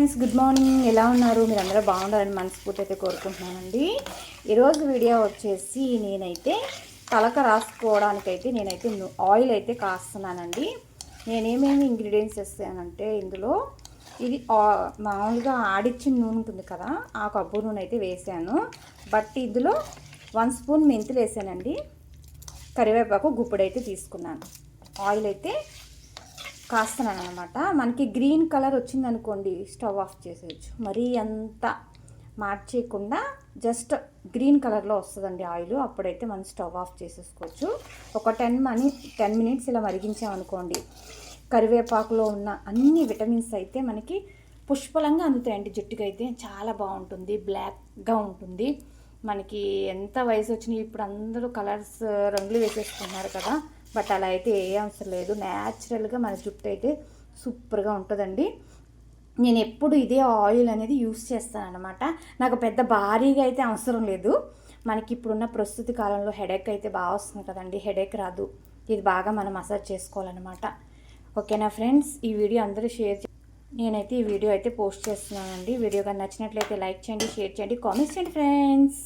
Friends, good morning. ఎలా ఉన్నారు? మీరు అందరూ బాగుండాలని మనస్ఫూర్తి అయితే కోరుకుంటున్నానండి. ఈరోజు వీడియో వచ్చేసి నేనైతే తలకు రాసుకోవడానికైతే నేనైతే ఆయిల్ అయితే కాస్తున్నానండి. నేనేమేమి ఇంగ్రీడియంట్స్ వేస్తానంటే ఇందులో ఇది మామూలుగా ఆడిచ్చిన నూనె ఉంటుంది కదా, ఆ కొబ్బరి నూనె అయితే వేసాను. బట్ ఇందులో 1 స్పూన్ మెంతులు వేసానండి. కరివేపాకు గుప్పుడైతే తీసుకున్నాను. ఆయిల్ అయితే కాస్తున్నాను అనమాట. మనకి గ్రీన్ కలర్ వచ్చిందనుకోండి స్టవ్ ఆఫ్ చేసేయచ్చు. మరీ అంత మార్చేయకుండా జస్ట్ గ్రీన్ కలర్లో వస్తుందండి ఆయిల్. అప్పుడైతే మనం స్టవ్ ఆఫ్ చేసేసుకోవచ్చు. ఒక 10 మినిట్స్ ఇలా మరిగించామనుకోండి, కరివేపాకులో ఉన్న అన్ని విటమిన్స్ అయితే మనకి పుష్కలంగా అందుతాయండి. జుట్టుకి అయితే చాలా బాగుంటుంది, బ్లాక్గా ఉంటుంది. మనకి ఎంత వయసు వచ్చినాయి ఇప్పుడు అందరూ కలర్స్ రంగులు వేసేసుకున్నారు కదా, బట్ అలా అయితే ఏ అవసరం లేదు. న్యాచురల్గా మన జుట్టు అయితే సూపర్గా ఉంటుందండి. నేను ఎప్పుడు ఇదే ఆయిల్ అనేది యూస్ చేస్తాను అనమాట. నాకు పెద్ద భారీగా అయితే అవసరం లేదు. మనకి ఇప్పుడున్న ప్రస్తుత కాలంలో హెడేక్ అయితే బాగా వస్తుంది కదండి. హెడేక్ రాదు, ఇది బాగా మనం మసాజ్ చేసుకోవాలన్నమాట. ఓకేనా ఫ్రెండ్స్, ఈ వీడియో అందరూ నేనైతే ఈ వీడియో అయితే పోస్ట్ చేస్తున్నానండి. వీడియో కానీ నచ్చినట్లయితే లైక్ చేయండి, షేర్ చేయండి, కామెంట్స్ చేయండి ఫ్రెండ్స్.